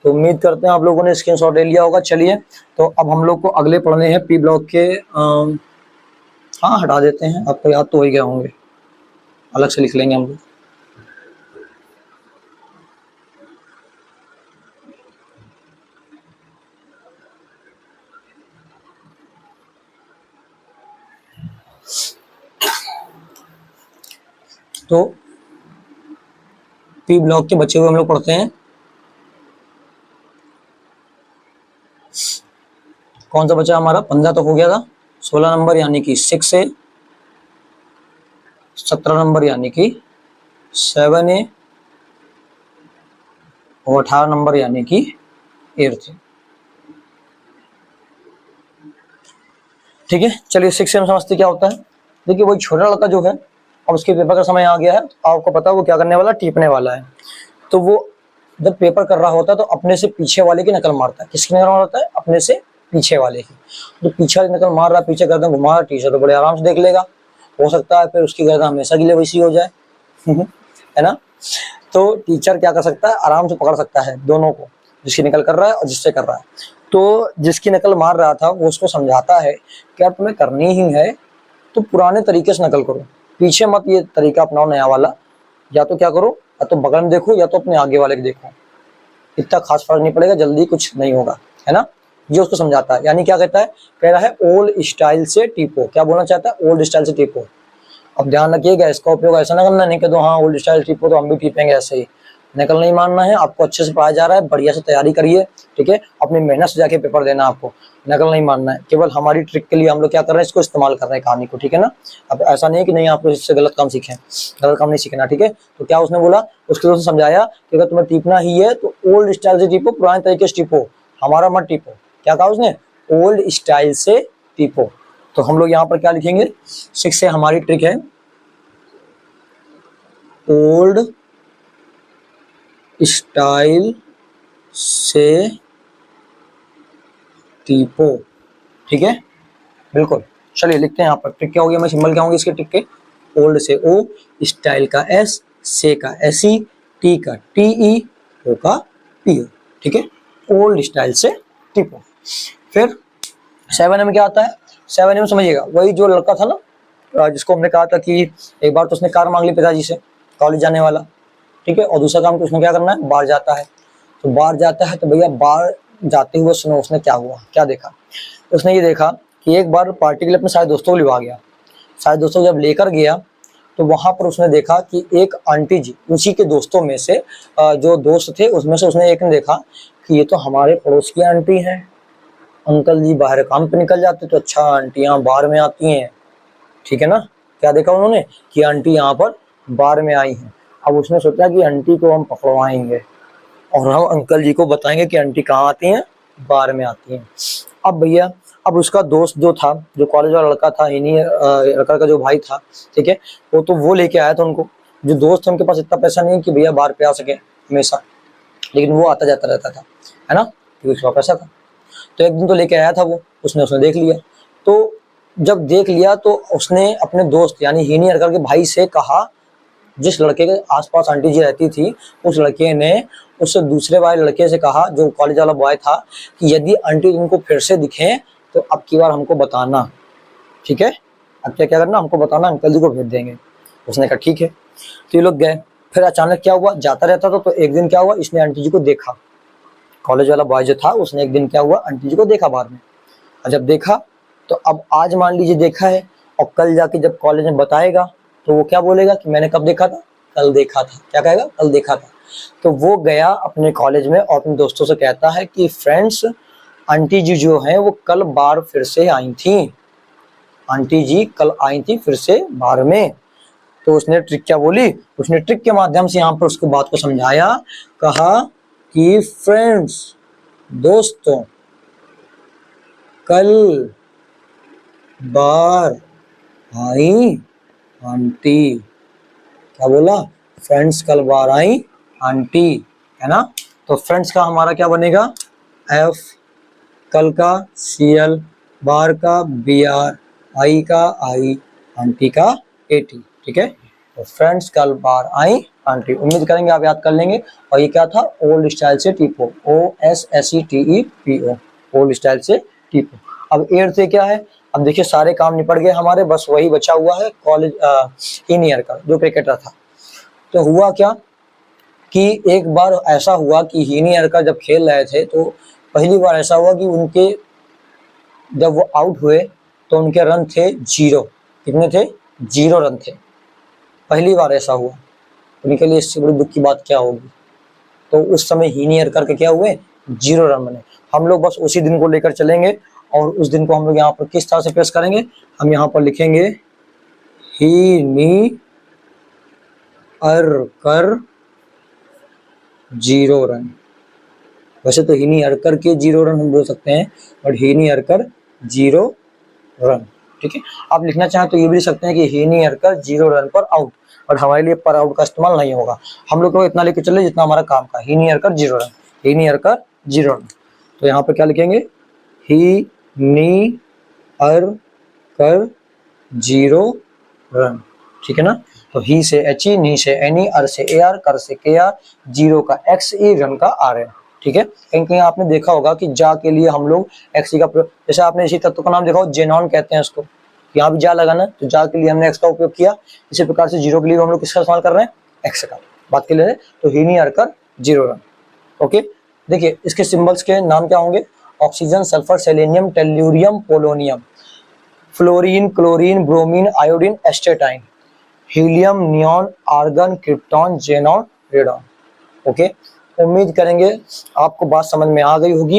तो उम्मीद करते हैं आप लोगों ने स्क्रीनशॉट ले लिया होगा। चलिए, तो अब हम लोग को अगले पढ़ने हैं P ब्लॉक के। हाँ, हटा देते हैं, आपको याद तो हो ही गए होंगे, अलग से लिख लेंगे हम लोग। तो P ब्लॉक के बच्चे हुए हम लोग पढ़ते हैं। कौन सा बचा हमारा? 15 तो हो गया था, 16 नंबर यानी कि 6 से, 17 नंबर यानी कि 7A, वो 18 नंबर यानी कि 8th। ठीक है, चलिए 6 से हम समझते क्या होता है। देखिए वही छोटा लड़का जो है, अब उसके पेपर का समय आ गया है, आपको पता है वो क्या करने वाला, टीपने वाला है। तो वो जब पेपर कर रहा होता है तो अपने से पीछे वाले की नकल मारता है। किसकी नकल मारता है? अपने से पीछे वाले की। जो पीछे वाली नकल मार रहा है, पीछे गर्दन घुमा रहा, टीचर तो बड़े आराम से देख लेगा। हो सकता है फिर उसकी गर्दन हमेशा के लिए वैसी हो जाए है ना। तो टीचर क्या कर सकता है, आराम से पकड़ सकता है दोनों को, जिसकी नकल कर रहा है और जिससे कर रहा है। तो जिसकी नकल मार रहा था वो उसको समझाता है कि यार तुम्हें करनी ही है तो पुराने तरीके से नकल करो, पीछे मत ये तरीका अपनाओ नया वाला। या तो क्या करो, या तो बगल में देखो या तो अपने आगे वाले को देखो, इतना खास फर्क नहीं पड़ेगा, जल्दी कुछ नहीं होगा, है ना। ये उसको समझाता है। यानी क्या कहता है, कह रहा है ओल्ड स्टाइल से टीपो। क्या बोलना चाहता है? ओल्ड स्टाइल से टीपो। अब ध्यान रखिएगा, इसका उपयोग ऐसा ना करना नहीं कि दो हाँ ओल्ड स्टाइल टीपो तो हम भी टीपेंगे ऐसे ही। नकल नहीं मानना है आपको, अच्छे से पढ़ाया जा रहा है, बढ़िया से तैयारी करिए, ठीक है। अपनी मेहनत से जाके पेपर देना आपको, नकल नहीं मानना है। केवल हमारी ट्रिक के लिए हम लोग क्या कर रहे हैं, इसको इस्तेमाल कर रहे हैं कहानी को, ठीक है ना। अब ऐसा नहीं कि नहीं आपको इससे गलत काम सीखें, गलत काम नहीं सीखना, ठीक है। तो क्या उसने बोला, उसके दोस्त ने समझाया कि अगर तुम्हें टीपना ही है तो ओल्ड स्टाइल से टीपो, पुराने तरीके से टीपो, हमारा मत टीपो। क्या कहा उसने? ओल्ड स्टाइल से टीपो। तो हम लोग यहाँ पर क्या लिखेंगे, 6 से हमारी ट्रिक है ओल्ड स्टाइल से टीपो, ठीक है, बिल्कुल। चलिए लिखते हैं यहाँ पर, ट्रिक क्या होगी, हमें सिंबल क्या होंगे इसके ट्रिक के। ओल्ड से ओ, स्टाइल का एस, से का एस ई, टी का टी ई, ओ का पी ओ, ठीक है। ओल्ड स्टाइल से टीपो। फिर 7 में क्या आता है, 7 में समझिएगा, वही जो लड़का था ना जिसको हमने कहा था कि एक बार तो उसने कार मांग ली पिताजी से, कॉलेज जाने वाला, ठीक है। और दूसरा काम तो उसने क्या करना है, बाहर जाता है। तो बाहर जाता है तो भैया बाहर जाते हुए सुनो उसने क्या हुआ, क्या देखा। उसने ये देखा कि एक बार पार्टी के लिए अपने सारे दोस्तों को लिवा गया। सारे दोस्तों को जब लेकर गया तो वहां पर उसने देखा कि एक आंटी जी, उसी के दोस्तों में से जो दोस्त थे उसमें से उसने एक ने देखा कि ये तो हमारे पड़ोस की आंटी हैं। अंकल जी बाहर काम पे निकल जाते तो अच्छा आंटियां बाहर में आती हैं, ठीक है ना। क्या देखा उन्होंने कि आंटी यहाँ पर बार में आई हैं। अब उसने सोचा कि आंटी को हम पकड़वाएंगे और हम अंकल जी को बताएंगे कि आंटी कहाँ आती हैं, बार में आती हैं। अब भैया, अब उसका दोस्त जो था, जो कॉलेज वाला लड़का था, इन्हीं लड़का का जो भाई था, ठीक है, वो लेके आया था उनको। जो दोस्त है उनके पास इतना पैसा नहीं है कि भैया बाहर पे आ सके हमेशा, लेकिन वो आता जाता रहता था, है ना, क्योंकि उसका पैसा था। तो एक दिन तो लेके आया था वो, उसने देख लिया। तो जब देख लिया तो उसने अपने दोस्त यानी हीनी अरकर के भाई से कहा, जिस लड़के के आसपास आंटी जी रहती थी, उस लड़के ने उस दूसरे वाले लड़के से कहा, जो कॉलेज वाला बॉय था, कि यदि आंटी तुमको फिर से दिखे तो अब की बार हमको बताना, ठीक है। अब क्या क्या करना, हमको बताना, अंकल जी को भेज देंगे। उसने कहा ठीक है। तो ये लोग गए। फिर अचानक क्या हुआ, जाता रहता था तो एक दिन क्या हुआ, इसने आंटी जी को देखा। कॉलेज वाला बॉय जो था उसने एक दिन क्या हुआ, आंटी जी को देखा बाहर में। और जब देखा तो अब आज मान लीजिए देखा है, और कल जाके जब कॉलेज में बताएगा तो वो क्या बोलेगा कि मैंने कब देखा था, कल देखा था। क्या कहेगा, कल देखा था। तो वो गया अपने कॉलेज में और अपने दोस्तों से कहता है कि फ्रेंड्स, आंटी जी जो है वो कल बार फिर से आई थी, आंटी जी कल आई थी फिर से बार में। तो उसने ट्रिक क्या बोली, उसने ट्रिक के माध्यम से यहाँ पर उसकी बात को समझाया। कहा कि फ्रेंड्स, दोस्तों, कल बार आई आंटी। क्या बोला, फ्रेंड्स कल बार आई आंटी, है ना। तो फ्रेंड्स का हमारा क्या बनेगा, एफ, कल का सीएल, बार का बीआर, आई का आई, आंटी का एटी, ठीक है। तो फ्रेंड्स कल बार आई आंटी, उम्मीद करेंगे आप याद कर लेंगे। और ये क्या था, ओल्ड स्टाइल से टीपो, OSSETEPO, ओल्ड स्टाइल से टीपो। अब 8 से क्या है, अब देखिए सारे काम निपट गए हमारे, बस वही बचा हुआ है कॉलेज इन ईयर का जो क्रिकेटर था। तो हुआ क्या कि एक बार ऐसा हुआ कि हीनी अरका जब खेल रहे थे तो पहली बार ऐसा हुआ कि उनके जब वो आउट हुए तो उनके रन थे 0। कितने थे, 0 रन थे। पहली बार ऐसा हुआ, उनके लिए इससे बड़ी दुख की बात क्या होगी। तो उस समय हीनी अरकर के क्या हुए, 0 रन बने। हम लोग बस उसी दिन को लेकर चलेंगे और उस दिन को हम लोग यहाँ पर किस तरह से पेश करेंगे, हम यहाँ पर लिखेंगे हीनी अरकर 0 रन, वैसे तो हीनी हरकर के 0 रन हम बोल सकते हैं, बट हीनी हरकर 0 रन, ठीक है। आप लिखना चाहें तो ये भी लिख सकते हैं कि हीनी हरकर 0 रन पर आउट, और हमारे लिए पर आउट का इस्तेमाल नहीं होगा। हम लोग को इतना लेके चले जितना हमारा काम का, हीनी हरकर 0 रन, हीनी हरकर 0 रन। तो यहाँ पर क्या लिखेंगे, ही नी अर कर 0 रन, ठीक है ना। तो ही से एच ई, नी से एन ई, अर से ए आर, कर से के आर, 0 का एक्स ई, रन का आर है, ठीक है। कहीं कहीं आपने देखा होगा कि जा के लिए हम लोग एक्स ई का प्रयोग, जैसे आपने इसी तत्व का नाम देखा हो जेनॉन कहते हैं उसको, यहाँ भी जा लगाना, तो जा के लिए हमने एक्स का उपयोग किया। इसी प्रकार से 0 के लिए हम लोग किसका इस्तेमाल कर रहे हैं, एक्स का। बात के लिए तो हीनी हरकर 0 रन, ओके। देखिए इसके सिंबल्स के नाम क्या होंगे, oxygen, sulphur, selenium, tellurium, polonium, fluorine, chlorine, bromine, iodine, astatine, helium, neon, argon, krypton, xenon, radon, okay. उम्मीद करेंगे आपको बात समझ में आ गई होगी।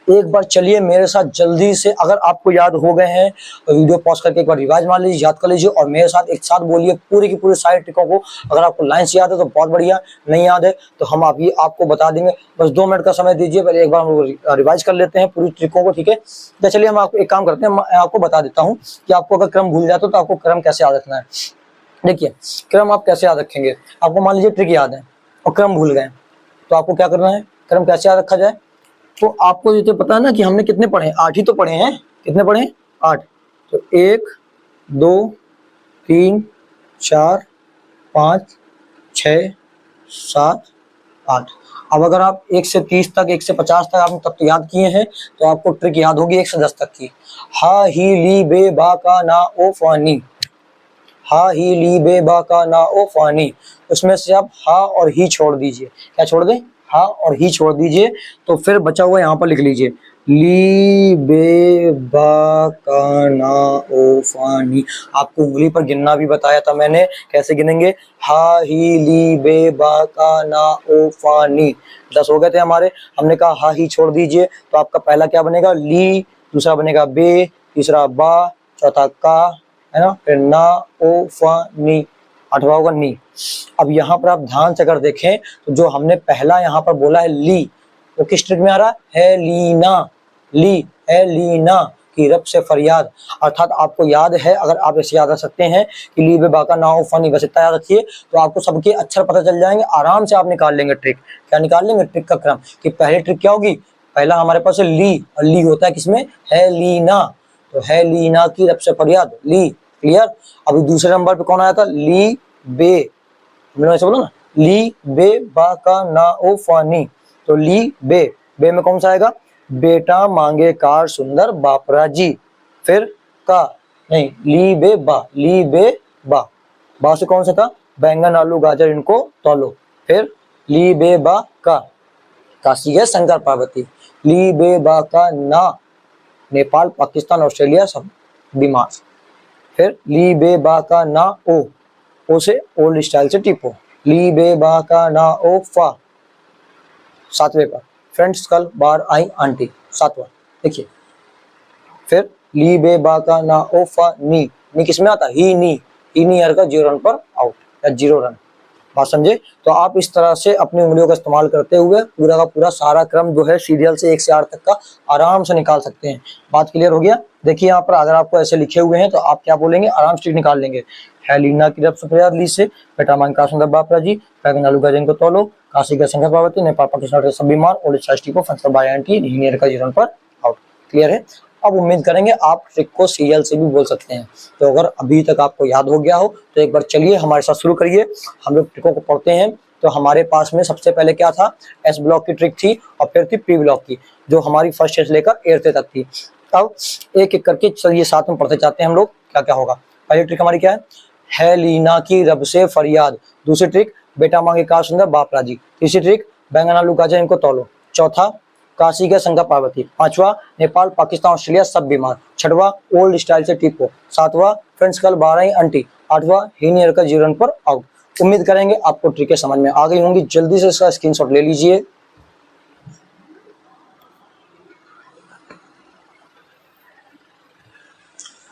एक बार चलिए मेरे साथ जल्दी से, अगर आपको याद हो गए हैं तो वीडियो पॉज करके एक बार रिवाइज मार लीजिए, याद कर लीजिए, और मेरे साथ एक साथ बोलिए पूरी की पूरी सारी ट्रिकों को। अगर आपको लाइन से याद है तो बहुत बढ़िया, नहीं याद है तो हम अभी आपको बता देंगे, बस 2 मिनट का समय दीजिए, पहले एक बार हम रिवाइज कर लेते हैं पूरी ट्रिकों को, ठीक है। तो चलिए हम आपको एक काम करते हैं, मैं आपको बता देता हूँ कि आपको अगर क्रम भूल जाते हो तो आपको क्रम कैसे याद रखना है। देखिए क्रम आप कैसे याद रखेंगे, आपको मान लीजिए ट्रिक याद है और क्रम भूल गए, तो आपको क्या करना है, क्रम कैसे याद रखा जाए। तो आपको ये तो पता है ना कि हमने कितने पढ़े हैं, 8 ही तो पढ़े हैं, कितने पढ़े हैं, 8। तो 1 2 3 4 5 6 7 8। अब अगर आप 1 से 30 तक, 1 से 50 तक आपने तब तो याद किए हैं, तो आपको ट्रिक याद होगी 1 से 10 तक की। हा ही ली बे बा का ना ओ फानी, हा ही ली बे बा का ना ओ फानी, उसमें से आप हा और ही छोड़ दीजिए। क्या छोड़ दें, हा और ही छोड़ दीजिए। तो फिर बचा हुआ यहाँ पर लिख लीजिए, ली बे बा का ना ओ फानी। आपको उंगली पर गिनना भी बताया था मैंने, कैसे गिनेंगे, हा ही ली बे बा का ना ओ फानी, 10 हो गए थे हमारे। हमने कहा हा ही छोड़ दीजिए, तो आपका पहला क्या बनेगा, ली, दूसरा बनेगा बे, तीसरा बा, चौथा का, है ना, फिर ना ओ फा नी, 8वां होगा नी। अब यहाँ पर आप ध्यान से अगर देखें तो जो हमने पहला यहाँ पर बोला है ली, वो किस ट्रिक में आ रहा है, लीना, ली है लीना की रब से फरियाद। अर्थात आपको याद है, अगर आप ऐसे याद रख सकते हैं कि ली बे बाका ना हो फनी, बस इतना याद रखिए, तो आपको सबके अक्षर पता चल जाएंगे, आराम से आप निकाल लेंगे ट्रिक। क्या निकाल लेंगे, ट्रिक का क्रम, कि पहली ट्रिक क्या होगी, पहला हमारे पास है ली, और ली होता है किसमें, है लीना, तो है लीना की रब से फरियाद, ली, क्लियर। अभी दूसरे नंबर पे कौन आया था, ली बे, हमने ऐसे बोला ना, ली बे बा का ना ओ फानी, तो ली बे, बे में कौन सा आएगा, बेटा मांगे कार सुंदर बापरा जी, फिर का, नहीं, ली बे बा, ली बे बा, बा से कौन सा था, बैंगन आलू गाजर इनको तौलो, फिर ली बे बा का, काशी है शंकर पार्वती, ली बे बा का ना, नेपाल पाकिस्तान ऑस्ट्रेलिया सब बीमार, फिर ली बे बा का ना ओ से ओल्ड स्टाइल से टिपो, ली बे बा का ना ओ फा, 7वें पर फ्रेंड्स कल बार आई आंटी, 7वां, देखिए। फिर ली बे बा का ना ओ फा नी, नी किसमें आता, ही नी हर का 0 रन पर आउट या 0 रन, बात समझे। तो आप इस तरह से अपनी उंगलियों का इस्तेमाल करते हुए पूरा का पूरा सारा क्रम जो है सीरियल से 1 से 8 तक का आराम से निकाल सकते हैं। बात क्लियर हो गया। देखिए यहाँ पर अगर आपको ऐसे लिखे हुए हैं तो आप क्या बोलेंगे, आराम से निकाल लेंगे, है लीना की रब से फरियाद, ली से बेटा मांग का सुंदर बापरा जी, बैगन आलू गाजर को तौलो, काशी का शंकर पार्वती, नेपाल पाकिस्तान सब बीमार, ओडिशा को फंसर बाय एंटी, हीनियर का 0 पर आउट, क्लियर है। अब उम्मीद करेंगे आप ट्रिक को सीरियल से भी बोल सकते हैं। तो अगर अभी तक आपको याद हो गया हो तो एक बार चलिए हमारे साथ शुरू करिए, हम लोग ट्रिकों को पढ़ते हैं। तो हमारे पास में सबसे पहले क्या था, एस ब्लॉक की ट्रिक थी, और फिर थी पी ब्लॉक की, जो हमारी फर्स्ट से लेकर 8th तक थी। अब एक एक करके चलिए साथ में पढ़ते जाते हैं हम लोग, क्या क्या होगा। पहली ट्रिक हमारी क्या है लीना की रब से फरियाद, दूसरी ट्रिक बेटा मांगे कार सुंदर बापरा जी, तीसरी ट्रिक बैंगन आलू गाजर इनको तौलो, चौथा काशी के शंकर पार्वती, 5वां नेपाल पाकिस्तान ऑस्ट्रेलिया सब बीमार, 6वां ओल्ड स्टाइल से टिपो, 7वां फ्रेंड्स कल 12 आंटी, 8वां हीनियर का 0 रन पर आउट। उम्मीद करेंगे आपको ट्रिकें समझ में आ गई होंगी। जल्दी से इसका स्क्रीनशॉट ले लीजिए।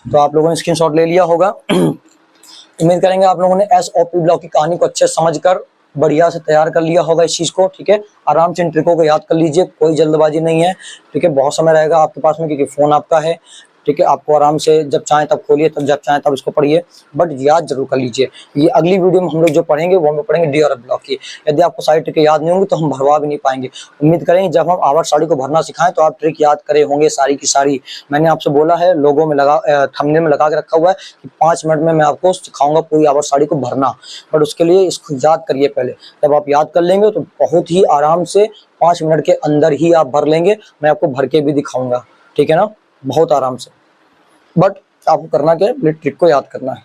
तो आप लोगों ने स्क्रीनशॉट ले लिया होगा। उम्मीद करेंगे आप लोगों ने एस और पी ब्लॉक की कहानी को अच्छे से समझकर बढ़िया से तैयार कर लिया होगा इस चीज को, ठीक है। आराम से इन ट्रिकों को याद कर लीजिए, कोई जल्दबाजी नहीं है, ठीक है। बहुत समय रहेगा आपके पास में क्योंकि फोन आपका है, ठीक है। आपको आराम से जब चाहें तब खोलिए, तब जब चाहें तब इसको पढ़िए, बट याद जरूर कर लीजिए। ये अगली वीडियो में हम लोग जो पढ़ेंगे वो हम लोग पढ़ेंगे डी और एफ ब्लॉक की। यदि आपको सारी ट्रिक याद नहीं होंगी तो हम भरवा भी नहीं पाएंगे। उम्मीद करेंगे जब हम आवर्त साड़ी को भरना सिखाएं तो आप ट्रिक याद करे होंगे सारी की सारी। मैंने आपसे बोला है, लोगों में लगा, थंबनेल में लगा के रखा हुआ है कि 5 मिनट में मैं आपको सिखाऊंगा पूरी आवर्त साड़ी को भरना, बट उसके लिए इसको याद करिए पहले। जब आप याद कर लेंगे तो बहुत ही आराम से 5 मिनट के अंदर ही आप भर लेंगे। मैं आपको भर के भी दिखाऊंगा, ठीक है ना, बहुत आराम से। बट आपको करना क्या है, ट्रिक को याद करना है।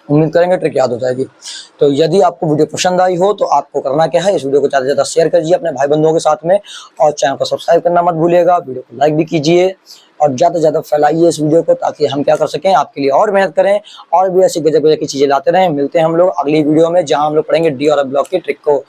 उम्मीद करेंगे ट्रिक याद हो जाएगी। तो यदि आपको वीडियो पसंद आई हो तो आपको करना क्या है, इस वीडियो को ज़्यादा से ज़्यादा शेयर कीजिए अपने भाई बंधुओं के साथ में, और चैनल को सब्सक्राइब करना मत भूलिएगा। वीडियो को लाइक भी कीजिए और ज़्यादा से ज़्यादा फैलाइए इस वीडियो को, ताकि हम क्या कर सकें, आपके लिए और मेहनत करें और भी ऐसी गजब गजब की चीज़ें लाते रहें। मिलते हैं हम लोग अगली वीडियो में, जहाँ हम लोग पढ़ेंगे डी और एफ ब्लॉक की ट्रिक को।